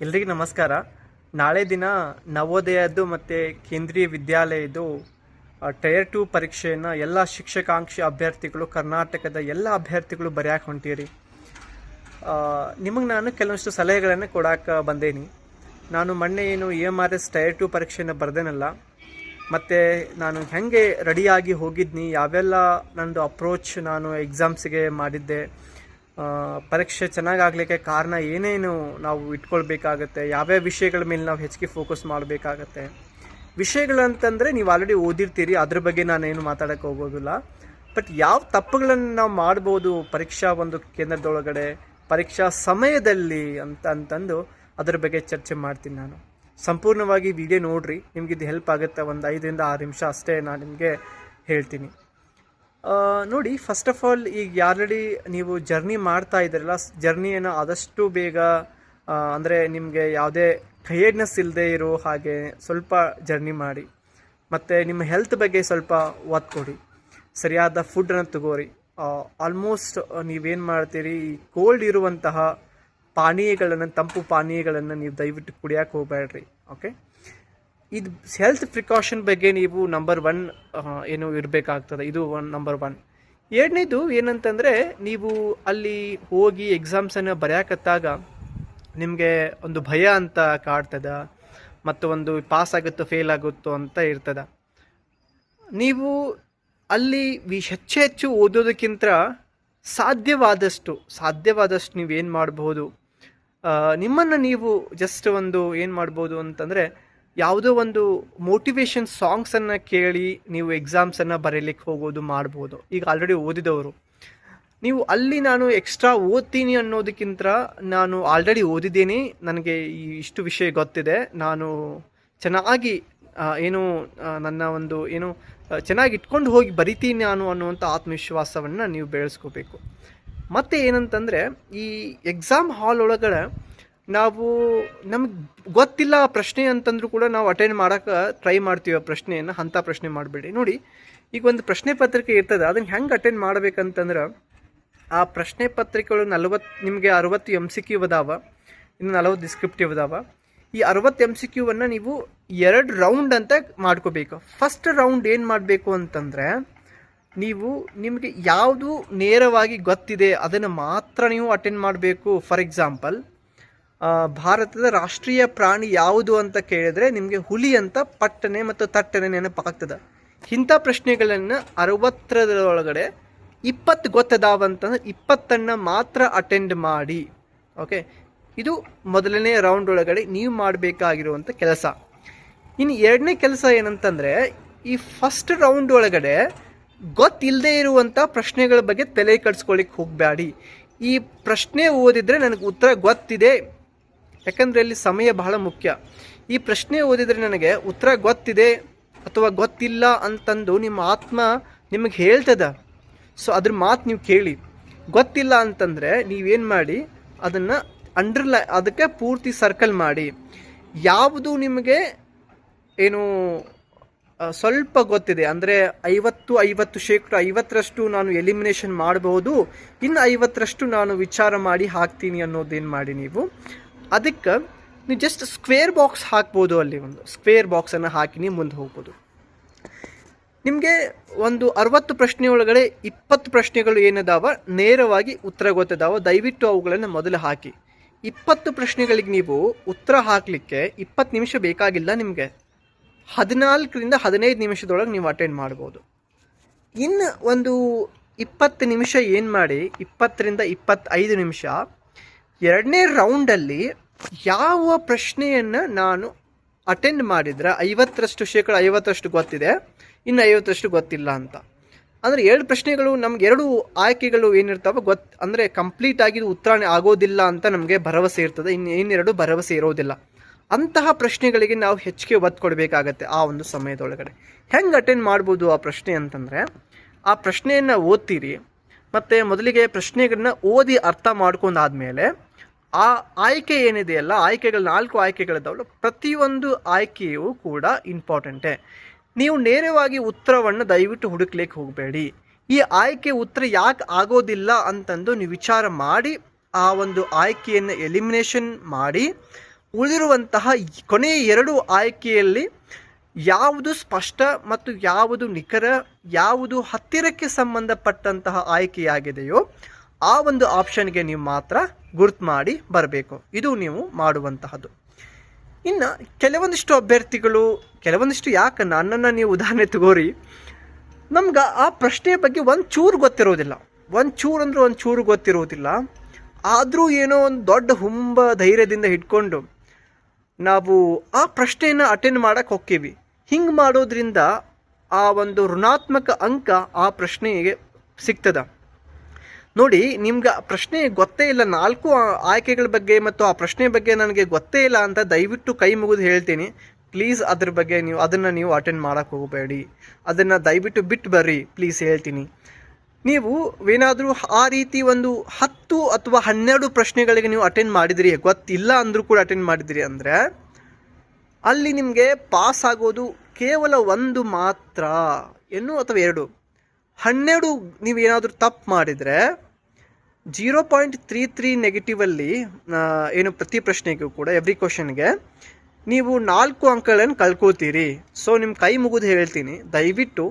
ಎಲ್ರಿಗೂ ನಮಸ್ಕಾರ. ನಾಳೆ ದಿನ ನವೋದಯದ್ದು ಮತ್ತು ಕೇಂದ್ರೀಯ ವಿದ್ಯಾಲಯದ್ದು ಟೈರ್ 2 ಪರೀಕ್ಷೆಯನ್ನು ಎಲ್ಲ ಶಿಕ್ಷಕಾಂಕ್ಷಿ ಅಭ್ಯರ್ಥಿಗಳು, ಕರ್ನಾಟಕದ ಎಲ್ಲ ಅಭ್ಯರ್ಥಿಗಳು ಬರೆಯಕ್ಕೆ ಹೊಂಟೀರಿ. ನಿಮಗೆ ನಾನು ಕೆಲವೊಂದಿಷ್ಟು ಸಲಹೆಗಳನ್ನು ಕೊಡೋಕೆ ಬಂದೇನಿ. ನಾನು ಮೊನ್ನೆ ಏನು EMRS ಟೈರ್ 2 ಪರೀಕ್ಷೆಯನ್ನು ಬರೆದೇನಲ್ಲ, ಮತ್ತು ನಾನು ಹೇಗೆ ರೆಡಿಯಾಗಿ ಹೋಗಿದ್ನಿ, ಯಾವೆಲ್ಲ ನಂದು ಅಪ್ರೋಚ್ ನಾನು ಎಕ್ಸಾಮ್ಸಿಗೆ ಮಾಡಿದ್ದೆ, ಪರೀಕ್ಷೆ ಚೆನ್ನಾಗಾಗಲಿಕ್ಕೆ ಕಾರಣ ಏನೇನು ನಾವು ಇಟ್ಕೊಳ್ಬೇಕಾಗತ್ತೆ, ಯಾವ್ಯಾವ ವಿಷಯಗಳ ಮೇಲೆ ನಾವು ಹೆಚ್ಚಿಗೆ ಫೋಕಸ್ ಮಾಡಬೇಕಾಗತ್ತೆ. ವಿಷಯಗಳಂತಂದರೆ ನೀವು ಆಲ್ರೆಡಿ ಓದಿರ್ತೀರಿ, ಅದ್ರ ಬಗ್ಗೆ ನಾನೇನು ಮಾತಾಡೋಕ್ಕೆ ಹೋಗೋದಿಲ್ಲ. ಬಟ್ ಯಾವ ತಪ್ಪುಗಳನ್ನು ನಾವು ಮಾಡ್ಬೋದು ಪರೀಕ್ಷಾ ಒಂದು ಕೇಂದ್ರದೊಳಗಡೆ, ಪರೀಕ್ಷಾ ಸಮಯದಲ್ಲಿ ಅಂತಂದು ಅದರ ಬಗ್ಗೆ ಚರ್ಚೆ ಮಾಡ್ತೀನಿ. ನಾನು ಸಂಪೂರ್ಣವಾಗಿ ವಿಡಿಯೋ ನೋಡಿರಿ, ನಿಮಗಿದು ಹೆಲ್ಪ್ ಆಗುತ್ತೆ. ಒಂದು 5 ರಿಂದ 6 ನಿಮಿಷ ಅಷ್ಟೇ ನಾನು ನಿಮಗೆ ಹೇಳ್ತೀನಿ. ನೋಡಿ, ಫಸ್ಟ್ ಆಫ್ ಆಲ್ ಈಗ ಆಲ್ರೆಡಿ ನೀವು ಜರ್ನಿ ಮಾಡ್ತಾ ಇದ್ದೀರಲ್ಲ, ಜರ್ನಿಯನ್ನು ಆದಷ್ಟು ಬೇಗ ಅಂದರೆ ನಿಮಗೆ ಯಾವುದೇ ಟಯರ್ಡ್ನೆಸ್ ಇಲ್ಲದೆ ಇರೋ ಹಾಗೆ ಸ್ವಲ್ಪ ಜರ್ನಿ ಮಾಡಿ. ಮತ್ತು ನಿಮ್ಮ ಹೆಲ್ತ್ ಬಗ್ಗೆ ಸ್ವಲ್ಪ ಒತ್ತು ಕೊಡಿ, ಸರಿಯಾದ ಫುಡ್ಡನ್ನು ತಗೋರಿ. ಆಲ್ಮೋಸ್ಟ್ ನೀವೇನು ಮಾಡ್ತೀರಿ, ಈ ಕೋಲ್ಡ್ ಇರುವಂತಹ ಪಾನೀಯಗಳನ್ನು, ತಂಪು ಪಾನೀಯಗಳನ್ನು ನೀವು ದಯವಿಟ್ಟು ಕುಡಿಯೋಕೆ ಹೋಗಬೇಡ್ರಿ. ಓಕೆ, ಇದು ಹೆಲ್ತ್ ಪ್ರಿಕಾಷನ್ ಬಗ್ಗೆ ನೀವು ನಂಬರ್ 1 ಏನು ಇರಬೇಕಾಗ್ತದೆ. ಇದು ನಂಬರ್ 1. ಎರಡನೇದು ಏನಂತಂದರೆ, ನೀವು ಅಲ್ಲಿ ಹೋಗಿ ಎಕ್ಸಾಮ್ಸನ್ನು ಬರೆಯಕತ್ತಾಗ ನಿಮಗೆ ಒಂದು ಭಯ ಅಂತ ಕಾಡ್ತದ, ಮತ್ತು ಒಂದು ಪಾಸ್ ಆಗುತ್ತೋ ಫೇಲ್ ಆಗುತ್ತೋ ಅಂತ ಇರ್ತದ. ನೀವು ಅಲ್ಲಿ ಹೆಚ್ಚು ಓದೋದಕ್ಕಿಂತ ಸಾಧ್ಯವಾದಷ್ಟು ನೀವೇನು ಮಾಡಬಹುದು, ನಿಮ್ಮನ್ನು ನೀವು ಜಸ್ಟ್ ಒಂದು ಏನು ಮಾಡ್ಬೋದು ಅಂತಂದರೆ, ಯಾವುದೋ ಒಂದು ಮೋಟಿವೇಶನ್ ಸಾಂಗ್ಸನ್ನು ಕೇಳಿ ನೀವು ಎಕ್ಸಾಮ್ಸನ್ನು ಬರೀಲಿಕ್ಕೆ ಹೋಗೋದು ಮಾಡ್ಬೋದು. ಈಗ ಆಲ್ರೆಡಿ ಓದಿದವರು ನೀವು ಅಲ್ಲಿ ನಾನು ಎಕ್ಸ್ಟ್ರಾ ಓದ್ತೀನಿ ಅನ್ನೋದಕ್ಕಿಂತ ನಾನು ಆಲ್ರೆಡಿ ಓದಿದ್ದೀನಿ, ನನಗೆ ಇಷ್ಟು ವಿಷಯ ಗೊತ್ತಿದೆ, ನಾನು ಚೆನ್ನಾಗಿ ನನ್ನ ಒಂದು ಚೆನ್ನಾಗಿ ಇಟ್ಕೊಂಡು ಹೋಗಿ ಬರಿತೀನಿ ನಾನು ಅನ್ನುವಂಥ ಆತ್ಮವಿಶ್ವಾಸವನ್ನು ನೀವು ಬೆಳೆಸ್ಕೋಬೇಕು. ಮತ್ತು ಏನಂತಂದರೆ, ಈ ಎಕ್ಸಾಮ್ ಹಾಲ್ ಒಳಗಡೆ ನಮಗೆ ಗೊತ್ತಿಲ್ಲ ಪ್ರಶ್ನೆ ಅಂತಂದ್ರೂ ಕೂಡ ನಾವು ಅಟೆಂಡ್ ಮಾಡೋಕೆ ಟ್ರೈ ಮಾಡ್ತೀವಿ. ಆ ಪ್ರಶ್ನೆಯನ್ನು ಅಂಥ ಪ್ರಶ್ನೆ ಮಾಡಬೇಡಿ. ನೋಡಿ, ಈಗ ಒಂದು ಪ್ರಶ್ನೆ ಪತ್ರಿಕೆ ಇರ್ತದೆ, ಅದನ್ನು ಹೆಂಗೆ ಅಟೆಂಡ್ ಮಾಡಬೇಕಂತಂದ್ರೆ, ಆ ಪ್ರಶ್ನೆ ಪತ್ರಿಕೆಗಳು ನಿಮಗೆ 60 MCQ ಅದಾವ, ಇನ್ನು 40 ಡಿಸ್ಕ್ರಿಪ್ಟಿವ್ ಅದಾವ. ಈ 60 MCQವನ್ನು ನೀವು 2 ರೌಂಡ್ ಅಂತ ಮಾಡ್ಕೋಬೇಕು. ಫಸ್ಟ್ ರೌಂಡ್ ಏನು ಮಾಡಬೇಕು ಅಂತಂದರೆ, ನಿಮಗೆ ಯಾವುದು ನೇರವಾಗಿ ಗೊತ್ತಿದೆ ಅದನ್ನು ಮಾತ್ರ ನೀವು ಅಟೆಂಡ್ ಮಾಡಬೇಕು. ಫಾರ್ ಎಕ್ಸಾಂಪಲ್, ಭಾರತದ ರಾಷ್ಟ್ರೀಯ ಪ್ರಾಣಿ ಯಾವುದು ಅಂತ ಕೇಳಿದರೆ ನಿಮಗೆ ಹುಲಿ ಅಂತ ಪಟ್ಟನೆ ಮತ್ತು ತಟ್ಟನೆ ನೆನಪಾಗ್ತದೆ. ಇಂಥ ಪ್ರಶ್ನೆಗಳನ್ನು 60ರೊಳಗಡೆ 20 ಗೊತ್ತದಾವಂತಂದ್ರೆ 20 ಮಾತ್ರ ಅಟೆಂಡ್ ಮಾಡಿ. ಓಕೆ, ಇದು ಮೊದಲನೇ ರೌಂಡ್ ಒಳಗಡೆ ನೀವು ಮಾಡಬೇಕಾಗಿರುವಂಥ ಕೆಲಸ. ಇನ್ನು ಎರಡನೇ ಕೆಲಸ ಏನಂತಂದರೆ, ಈ ಫಸ್ಟ್ ರೌಂಡ್ ಒಳಗಡೆ ಗೊತ್ತಿಲ್ಲದೆ ಇರುವಂಥ ಪ್ರಶ್ನೆಗಳ ಬಗ್ಗೆ ತಲೆ ಕೆಡಿಸ್ಕೊಳ್ಳಿಕ್ಕೆ ಹೋಗಬೇಡಿ. ಈ ಪ್ರಶ್ನೆ ಓದಿದರೆ ನನಗೆ ಉತ್ತರ ಗೊತ್ತಿದೆ, ಯಾಕಂದರೆ ಇಲ್ಲಿ ಸಮಯ ಬಹಳ ಮುಖ್ಯ. ಈ ಪ್ರಶ್ನೆ ಓದಿದರೆ ನನಗೆ ಉತ್ತರ ಗೊತ್ತಿದೆ ಅಥವಾ ಗೊತ್ತಿಲ್ಲ ಅಂತಂದು ನಿಮ್ಮ ಆತ್ಮ ನಿಮಗೆ ಹೇಳ್ತದ. ಸೊ ಅದ್ರ ಮಾತು ನೀವು ಕೇಳಿ. ಗೊತ್ತಿಲ್ಲ ಅಂತಂದರೆ ನೀವೇನು ಮಾಡಿ, ಅದನ್ನು ಅದಕ್ಕೆ ಪೂರ್ತಿ ಸರ್ಕಲ್ ಮಾಡಿ. ಯಾವುದು ನಿಮಗೆ ಸ್ವಲ್ಪ ಗೊತ್ತಿದೆ ಅಂದರೆ 50% ನಾನು ಎಲಿಮಿನೇಷನ್ ಮಾಡಬಹುದು, ಇನ್ನು 50% ನಾನು ವಿಚಾರ ಮಾಡಿ ಹಾಕ್ತೀನಿ ಅನ್ನೋದೇನು ಮಾಡಿ, ಅದಕ್ಕೆ ನೀವು ಜಸ್ಟ್ ಸ್ಕ್ವೇರ್ ಬಾಕ್ಸ್ ಹಾಕ್ಬೋದು. ಅಲ್ಲಿ ಒಂದು ಸ್ಕ್ವೇರ್ ಬಾಕ್ಸನ್ನು ಹಾಕಿ ನೀವು ಮುಂದೆ ಹೋಗ್ಬೋದು. ನಿಮಗೆ ಒಂದು 60 ಪ್ರಶ್ನೆ ಒಳಗಡೆ 20 ಪ್ರಶ್ನೆಗಳು ಏನದಾವ ನೇರವಾಗಿ ಉತ್ತರ ಗೊತ್ತದಾವ, ದಯವಿಟ್ಟು ಅವುಗಳನ್ನು ಮೊದಲು ಹಾಕಿ. 20 ಪ್ರಶ್ನೆಗಳಿಗೆ ನೀವು ಉತ್ತರ ಹಾಕಲಿಕ್ಕೆ 20 ನಿಮಿಷ ಬೇಕಾಗಿಲ್ಲ, ನಿಮಗೆ 14 ರಿಂದ 15 ನಿಮಿಷದೊಳಗೆ ನೀವು ಅಟೆಂಡ್ ಮಾಡ್ಬೋದು. ಇನ್ನು ಒಂದು 20 ನಿಮಿಷ ಏನು ಮಾಡಿ, 20 ರಿಂದ 25 ನಿಮಿಷ ಎರಡನೇ ರೌಂಡಲ್ಲಿ ಯಾವ ಪ್ರಶ್ನೆಯನ್ನು ನಾನು ಅಟೆಂಡ್ ಮಾಡಿದ್ರೆ 50% ಗೊತ್ತಿದೆ, ಇನ್ನು 50% ಗೊತ್ತಿಲ್ಲ ಅಂತ. ಅಂದರೆ 2 ಪ್ರಶ್ನೆಗಳು ನಮ್ಗೆ 2 ಆಯ್ಕೆಗಳು ಏನಿರ್ತಾವೆ ಅಂದರೆ ಕಂಪ್ಲೀಟ್ ಆಗಿದ್ದು ಉತ್ತರಾಣೆ ಆಗೋದಿಲ್ಲ ಅಂತ ನಮಗೆ ಭರವಸೆ ಇರ್ತದೆ, ಇನ್ನೆರಡು ಭರವಸೆ ಇರೋದಿಲ್ಲ. ಅಂತಹ ಪ್ರಶ್ನೆಗಳಿಗೆ ನಾವು ಹೆಚ್ಚಿಗೆ ಒತ್ತು ಕೊಡಬೇಕಾಗತ್ತೆ. ಆ ಒಂದು ಸಮಯದೊಳಗಡೆ ಹೆಂಗೆ ಅಟೆಂಡ್ ಮಾಡ್ಬೋದು ಆ ಪ್ರಶ್ನೆ ಅಂತಂದರೆ, ಆ ಪ್ರಶ್ನೆಯನ್ನು ಓದ್ತೀರಿ, ಮತ್ತು ಮೊದಲಿಗೆ ಪ್ರಶ್ನೆಗಳನ್ನ ಓದಿ ಅರ್ಥ ಮಾಡ್ಕೊಂಡಾದ್ಮೇಲೆ ಆ ಆಯ್ಕೆ ಏನಿದೆಯಲ್ಲ, 4 ಆಯ್ಕೆಗಳಿದ್ದಾವಲ್ಲ, ಪ್ರತಿಯೊಂದು ಆಯ್ಕೆಯೂ ಕೂಡ ಇಂಪಾರ್ಟೆಂಟೇ. ನೀವು ನೇರವಾಗಿ ಉತ್ತರವನ್ನು ದಯವಿಟ್ಟು ಹುಡುಕ್ಲಿಕ್ಕೆ ಹೋಗಬೇಡಿ. ಈ ಆಯ್ಕೆ ಉತ್ತರ ಯಾಕೆ ಆಗೋದಿಲ್ಲ ಅಂತಂದು ನೀವು ವಿಚಾರ ಮಾಡಿ ಆ ಒಂದು ಆಯ್ಕೆಯನ್ನು ಎಲಿಮಿನೇಷನ್ ಮಾಡಿ ಉಳಿದಿರುವಂತಹ ಕೊನೆಯ 2 ಆಯ್ಕೆಯಲ್ಲಿ ಯಾವುದು ಸ್ಪಷ್ಟ ಮತ್ತು ಯಾವುದು ನಿಖರ, ಯಾವುದು ಹತ್ತಿರಕ್ಕೆ ಸಂಬಂಧಪಟ್ಟಂತಹ ಆಯ್ಕೆಯಾಗಿದೆಯೋ ಆ ಒಂದು ಆಪ್ಷನ್ಗೆ ನೀವು ಮಾತ್ರ ಗುರ್ತು ಮಾಡಿ ಬರಬೇಕು. ಇದು ನೀವು ಮಾಡುವಂತಹದ್ದು. ಇನ್ನು ಕೆಲವೊಂದಿಷ್ಟು ಅಭ್ಯರ್ಥಿಗಳು, ಕೆಲವೊಂದಿಷ್ಟು ಯಾಕೆ ನನ್ನನ್ನು ನೀವು ಉದಾಹರಣೆ ತಗೋರಿ, ನಮ್ಗೆ ಆ ಪ್ರಶ್ನೆಯ ಬಗ್ಗೆ ಒಂಚೂರು ಗೊತ್ತಿರೋದಿಲ್ಲ, ಒಂಚೂರು ಗೊತ್ತಿರೋದಿಲ್ಲ. ಆದರೂ ಏನೋ ಒಂದು ದೊಡ್ಡ ಧೈರ್ಯದಿಂದ ಹಿಡ್ಕೊಂಡು ನಾವು ಆ ಪ್ರಶ್ನೆಯನ್ನು ಅಟೆಂಡ್ ಮಾಡೋಕ್ಕೆ ಹೋಗ್ತೀವಿ. ಹಿಂಗೆ ಮಾಡೋದ್ರಿಂದ ಆ ಒಂದು ಋಣಾತ್ಮಕ ಅಂಕ ಆ ಪ್ರಶ್ನೆಗೆ ಸಿಗ್ತದ. ನೋಡಿ, ನಿಮ್ಗೆ ಪ್ರಶ್ನೆ ಗೊತ್ತೇ ಇಲ್ಲ, 4 ಆಯ್ಕೆಗಳ ಬಗ್ಗೆ ಮತ್ತು ಆ ಪ್ರಶ್ನೆ ಬಗ್ಗೆ ನನಗೆ ಗೊತ್ತೇ ಇಲ್ಲ ಅಂತ ದಯವಿಟ್ಟು ಕೈ ಮುಗಿದು ಹೇಳ್ತೀನಿ. ಪ್ಲೀಸ್ ಅದ್ರ ಬಗ್ಗೆ ನೀವು ಅಟೆಂಡ್ ಮಾಡೋಕ್ಕೆ ಹೋಗಬೇಡಿ, ಅದನ್ನು ದಯವಿಟ್ಟು ಬಿಟ್ಟು ಬರ್ರಿ ಪ್ಲೀಸ್ ಹೇಳ್ತೀನಿ. ನೀವು ಏನಾದರೂ ಆ ರೀತಿ ಒಂದು 10 ಅಥವಾ 12 ಪ್ರಶ್ನೆಗಳಿಗೆ ನೀವು ಅಟೆಂಡ್ ಮಾಡಿದಿರಿ, ಗೊತ್ತಿಲ್ಲ ಅಂದರೂ ಕೂಡ ಅಟೆಂಡ್ ಮಾಡಿದಿರಿ ಅಂದರೆ ಅಲ್ಲಿ ನಿಮಗೆ ಪಾಸ್ ಆಗೋದು ಕೇವಲ 1 ಮಾತ್ರ, ಅಥವಾ 2. 12 ನೀವೇನಾದರೂ ತಪ್ಪು ಮಾಡಿದರೆ 0.33 ನೆಗೆಟಿವಲ್ಲಿ ಪ್ರತಿ ಪ್ರಶ್ನೆಗೂ ಕೂಡ ಎವ್ರಿ ಕ್ವಶನ್ಗೆ ನೀವು 4 ಅಂಕಗಳನ್ನು ಕಳ್ಕೊಳ್ತೀರಿ. ಸೊ ನಿಮ್ಮ ಕೈ ಮುಗಿದು ಹೇಳ್ತೀನಿ, ದಯವಿಟ್ಟು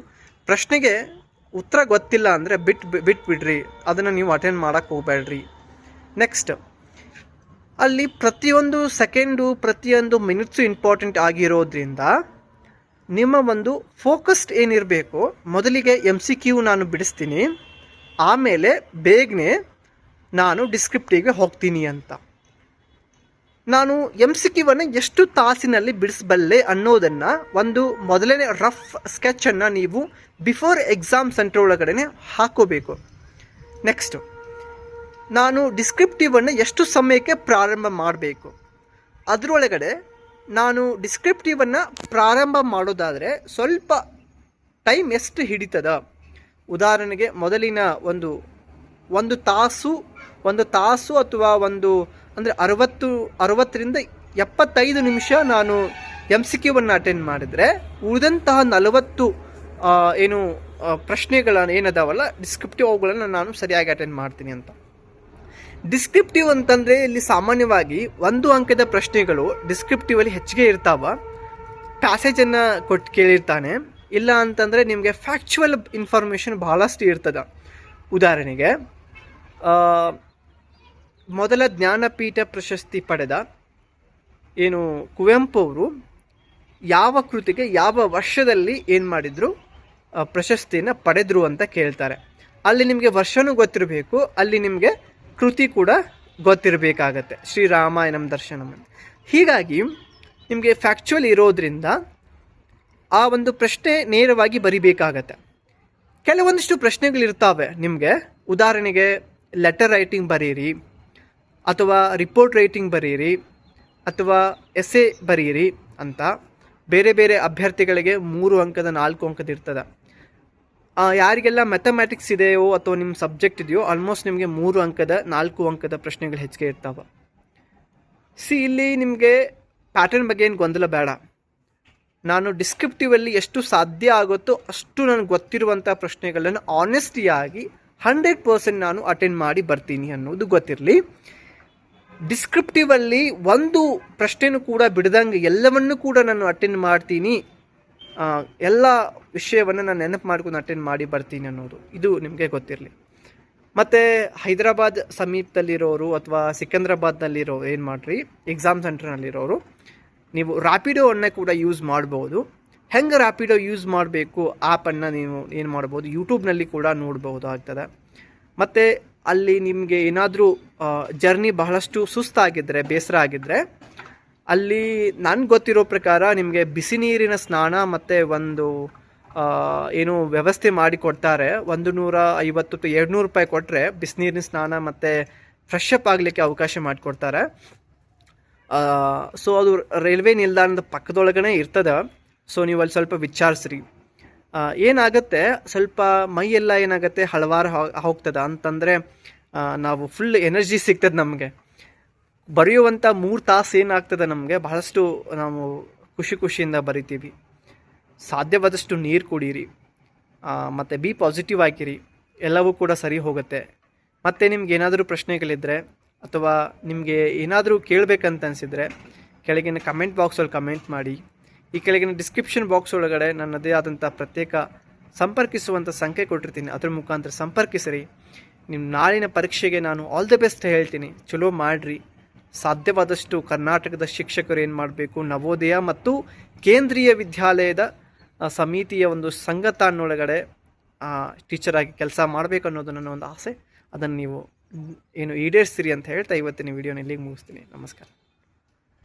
ಪ್ರಶ್ನೆಗೆ ಉತ್ತರ ಗೊತ್ತಿಲ್ಲ ಅಂದರೆ ಬಿಟ್ಬಿಡ್ರಿ, ಅದನ್ನು ನೀವು ಅಟೆಂಡ್ ಮಾಡೋಕ್ಕೆ ಹೋಗಬೇಡ್ರಿ. ನೆಕ್ಸ್ಟ್, ಅಲ್ಲಿ ಪ್ರತಿಯೊಂದು ಸೆಕೆಂಡು, ಪ್ರತಿಯೊಂದು ಮಿನಿಟ್ಸು ಇಂಪಾರ್ಟೆಂಟ್ ಆಗಿರೋದ್ರಿಂದ ನಿಮ್ಮ ಒಂದು ಫೋಕಸ್ಡ್ ಏನಿರಬೇಕು, ಮೊದಲಿಗೆ MCQ ನಾನು ಬಿಡಿಸ್ತೀನಿ, ಆಮೇಲೆ ಬೇಗನೆ ನಾನು ಡಿಸ್ಕ್ರಿಪ್ಟಿವ್ಗೆ ಹೋಗ್ತೀನಿ ಅಂತ. ನಾನು MCQವನ್ನು ಎಷ್ಟು ತಾಸಿನಲ್ಲಿ ಬಿಡಿಸಬಲ್ಲೆ ಅನ್ನೋದನ್ನು ಒಂದು ಮೊದಲನೇ ರಫ್ ಸ್ಕೆಚನ್ನು ನೀವು ಬಿಫೋರ್ ಎಕ್ಸಾಮ್ ಸೆಂಟರ್ ಒಳಗಡೆ ಹಾಕೋಬೇಕು. ನೆಕ್ಸ್ಟು, ನಾನು ಡಿಸ್ಕ್ರಿಪ್ಟಿವನ್ನು ಎಷ್ಟು ಸಮಯಕ್ಕೆ ಪ್ರಾರಂಭ ಮಾಡಬೇಕು, ಅದರೊಳಗಡೆ ನಾನು ಡಿಸ್ಕ್ರಿಪ್ಟಿವನ್ನು ಪ್ರಾರಂಭ ಮಾಡೋದಾದರೆ ಸ್ವಲ್ಪ ಟೈಮ್ ಎಷ್ಟು ಹಿಡಿತದ, ಉದಾಹರಣೆಗೆ ಮೊದಲಿನ ಒಂದು ತಾಸು ಅಥವಾ ಅಂದರೆ 60ರಿಂದ 75 ನಿಮಿಷ ನಾನು MCQವನ್ನು ಅಟೆಂಡ್ ಮಾಡಿದರೆ ಉಳಿದಂತಹ 40 ಪ್ರಶ್ನೆಗಳನ್ನು ಏನದಾವಲ್ಲ ಡಿಸ್ಕ್ರಿಪ್ಟಿವ್, ಅವುಗಳನ್ನು ನಾನು ಸರಿಯಾಗಿ ಅಟೆಂಡ್ ಮಾಡ್ತೀನಿ ಅಂತ. ಡಿಸ್ಕ್ರಿಪ್ಟಿವ್ ಅಂತಂದರೆ ಇಲ್ಲಿ ಸಾಮಾನ್ಯವಾಗಿ 1 ಅಂಕದ ಪ್ರಶ್ನೆಗಳು ಡಿಸ್ಕ್ರಿಪ್ಟಿವಲ್ಲಿ ಹೆಚ್ಚಿಗೆ ಇರ್ತಾವ. ಪ್ಯಾಸೇಜನ್ನು ಕೊಟ್ಟು ಕೇಳಿರ್ತಾನೆ, ಇಲ್ಲ ಅಂತಂದರೆ ನಿಮಗೆ ಫ್ಯಾಕ್ಚುವಲ್ ಇನ್ಫಾರ್ಮೇಷನ್ ಬಹಳಷ್ಟು ಇರ್ತದೆ. ಉದಾಹರಣೆಗೆ ಮೊದಲ ಜ್ಞಾನಪೀಠ ಪ್ರಶಸ್ತಿ ಪಡೆದ ಕುವೆಂಪು ಅವರು ಯಾವ ಕೃತಿಗೆ ಯಾವ ವರ್ಷದಲ್ಲಿ ಮಾಡಿದ್ರು ಪ್ರಶಸ್ತಿಯನ್ನು ಪಡೆದರು ಅಂತ ಕೇಳ್ತಾರೆ. ಅಲ್ಲಿ ನಿಮಗೆ ವರ್ಷನೂ ಗೊತ್ತಿರಬೇಕು, ಅಲ್ಲಿ ನಿಮಗೆ ಕೃತಿ ಕೂಡ ಗೊತ್ತಿರಬೇಕಾಗತ್ತೆ. ಶ್ರೀರಾಮಾಯಣಂ ದರ್ಶನಂ. ಹೀಗಾಗಿ ನಿಮಗೆ ಫ್ಯಾಕ್ಚುವಲ್ ಇರೋದ್ರಿಂದ ಆ ಒಂದು ಪ್ರಶ್ನೆ ನೇರವಾಗಿ ಬರಿಬೇಕಾಗತ್ತೆ. ಕೆಲವೊಂದಿಷ್ಟು ಪ್ರಶ್ನೆಗಳಿರ್ತಾವೆ ನಿಮಗೆ, ಉದಾಹರಣೆಗೆ ಲೆಟರ್ ರೈಟಿಂಗ್ ಬರೀರಿ, ಅಥವಾ ರಿಪೋರ್ಟ್ ರೈಟಿಂಗ್ ಬರೀರಿ, ಅಥವಾ ಎಸ್ಸೆ ಬರೀರಿ ಅಂತ ಬೇರೆ ಬೇರೆ ಅಭ್ಯರ್ಥಿಗಳಿಗೆ 3 ಅಂಕದ 4 ಅಂಕದ ಇರ್ತದೆ. ಯಾರಿಗೆಲ್ಲ ಮ್ಯಾಥಮೆಟಿಕ್ಸ್ ಇದೆಯೋ ಅಥವಾ ನಿಮ್ಮ ಸಬ್ಜೆಕ್ಟ್ ಇದೆಯೋ ಆಲ್ಮೋಸ್ಟ್ ನಿಮಗೆ 3 ಅಂಕದ 4 ಅಂಕದ ಪ್ರಶ್ನೆಗಳು ಹೆಚ್ಚಿಗೆ ಇರ್ತಾವೆ. ಇಲ್ಲಿ ನಿಮಗೆ ಪ್ಯಾಟರ್ನ್ ಬಗ್ಗೆ ಏನು ಗೊಂದಲ ಬೇಡ. ನಾನು ಡಿಸ್ಕ್ರಿಪ್ಟಿವಲ್ಲಿ ಎಷ್ಟು ಸಾಧ್ಯ ಆಗುತ್ತೋ ಅಷ್ಟು ನನಗೆ ಗೊತ್ತಿರುವಂಥ ಪ್ರಶ್ನೆಗಳನ್ನು ಆನೆಸ್ಟಿಯಾಗಿ 100% ನಾನು ಅಟೆಂಡ್ ಮಾಡಿ ಬರ್ತೀನಿ ಅನ್ನೋದು ಗೊತ್ತಿರಲಿ. ಡಿಸ್ಕ್ರಿಪ್ಟಿವಲ್ಲಿ ಒಂದು ಪ್ರಶ್ನೆನೂ ಕೂಡ ಬಿಡದಂಗೆ ಎಲ್ಲವನ್ನೂ ಕೂಡ ನಾನು ಅಟೆಂಡ್ ಮಾಡ್ತೀನಿ, ಎಲ್ಲ ವಿಷಯವನ್ನು ನಾನು ನೆನಪು ಮಾಡ್ಕೊಂಡು ಅಟೆಂಡ್ ಮಾಡಿ ಬರ್ತೀನಿ ಅನ್ನೋದು ಇದು ನಿಮಗೆ ಗೊತ್ತಿರಲಿ. ಮತ್ತು ಹೈದರಾಬಾದ್ ಸಮೀಪದಲ್ಲಿರೋರು ಅಥವಾ ಸಿಕಂದ್ರಾಬಾದ್ನಲ್ಲಿರೋರು ಏನು ಮಾಡಿರಿ, ಎಕ್ಸಾಮ್ ಸೆಂಟರ್ನಲ್ಲಿರೋರು ನೀವು ರ್ಯಾಪಿಡೋವನ್ನು ಕೂಡ ಯೂಸ್ ಮಾಡ್ಬೋದು. ಹೆಂಗೆ ರ್ಯಾಪಿಡೋ ಯೂಸ್ ಮಾಡಬೇಕು ಆ್ಯಪನ್ನು ನೀವು ಏನು ಮಾಡ್ಬೋದು, ಯೂಟ್ಯೂಬ್ನಲ್ಲಿ ಕೂಡ ನೋಡ್ಬೋದು ಆಗ್ತದೆ. ಮತ್ತು ಅಲ್ಲಿ ನಿಮಗೆ ಏನಾದರೂ ಜರ್ನಿ ಬಹಳಷ್ಟು ಸುಸ್ತಾಗಿದ್ದರೆ, ಬೇಸರ ಆಗಿದ್ದರೆ, ಅಲ್ಲಿ ನನಗೆ ಗೊತ್ತಿರೋ ಪ್ರಕಾರ ನಿಮಗೆ ಬಿಸಿ ನೀರಿನ ಸ್ನಾನ ಮತ್ತು ವ್ಯವಸ್ಥೆ ಮಾಡಿ ಕೊಡ್ತಾರೆ. 150 to 200 ರೂಪಾಯಿ ಕೊಟ್ಟರೆ ಬಿಸಿನೀರಿನ ಸ್ನಾನ ಮತ್ತು ಫ್ರೆಶ್ ಅಪ್ ಆಗಲಿಕ್ಕೆ ಅವಕಾಶ ಮಾಡಿಕೊಡ್ತಾರೆ. ಸೊ ಅದು ರೈಲ್ವೆ ನಿಲ್ದಾಣದ ಪಕ್ಕದೊಳಗಡೆ ಇರ್ತದೆ. ಸೊ ನೀವು ಅಲ್ಲಿ ಸ್ವಲ್ಪ ವಿಚಾರಿಸ್ರಿ. ಏನಾಗುತ್ತೆ, ಸ್ವಲ್ಪ ಮೈಯೆಲ್ಲ ಏನಾಗುತ್ತೆ ಹಳವಾರು ಹೋಗ್ತದೆ ಅಂತಂದರೆ ನಾವು ಫುಲ್ ಎನರ್ಜಿ ಸಿಗ್ತದೆ ನಮಗೆ. ಬರೆಯುವಂಥ 3 ತಾಸು ಏನಾಗ್ತದೆ ನಮಗೆ ಬಹಳಷ್ಟು ನಾವು ಖುಷಿಯಿಂದ ಬರಿತೀವಿ. ಸಾಧ್ಯವಾದಷ್ಟು ನೀರು ಕುಡೀರಿ, ಮತ್ತು ಬಿ ಪಾಸಿಟಿವ್ ಆಗಿರಿ, ಎಲ್ಲವೂ ಕೂಡ ಸರಿ ಹೋಗುತ್ತೆ. ಮತ್ತು ನಿಮ್ಗೆ ಏನಾದರೂ ಪ್ರಶ್ನೆಗಳಿದ್ದರೆ ಅಥವಾ ನಿಮಗೆ ಏನಾದರೂ ಕೇಳಬೇಕಂತ ಅನಿಸಿದರೆ ಕೆಳಗಿನ ಕಮೆಂಟ್ ಬಾಕ್ಸಲ್ಲಿ ಕಮೆಂಟ್ ಮಾಡಿ. ಈ ಕೆಳಗಿನ ಡಿಸ್ಕ್ರಿಪ್ಷನ್ ಬಾಕ್ಸ್ ಒಳಗಡೆ ನನ್ನದೇ ಆದಂಥ ಪ್ರತ್ಯೇಕ ಸಂಪರ್ಕಿಸುವಂಥ ಸಂಖ್ಯೆ ಕೊಟ್ಟಿರ್ತೀನಿ, ಅದ್ರ ಮುಖಾಂತರ ಸಂಪರ್ಕಿಸಿರಿ. ನಿಮ್ಮ ನಾಳಿನ ಪರೀಕ್ಷೆಗೆ ನಾನು ಆಲ್ ದಿ ಬೆಸ್ಟ್ ಹೇಳ್ತೀನಿ. ಚಲೋ ಮಾಡಿರಿ. ಸಾಧ್ಯವಾದಷ್ಟು ಕರ್ನಾಟಕದ ಶಿಕ್ಷಕರು ಏನು ಮಾಡಬೇಕು, ನವೋದಯ ಮತ್ತು ಕೇಂದ್ರೀಯ ವಿದ್ಯಾಲಯದ ಸಮಿತಿಯ ಒಂದು ಸಂಘಟನೊಳಗಡೆ ಟೀಚರಾಗಿ ಕೆಲಸ ಮಾಡಬೇಕು ಅನ್ನೋದು ನನ್ನ ಒಂದು ಆಸೆ. ಅದನ್ನು ನೀವು ಏನು ಈಡೇರಿಸ್ತೀರಿ ಅಂತ ಹೇಳ್ತಾ ಇವತ್ತಿನ ವಿಡಿಯೋನ ಇಲ್ಲಿಗೆ ಮುಗಿಸ್ತೀನಿ. ನಮಸ್ಕಾರ.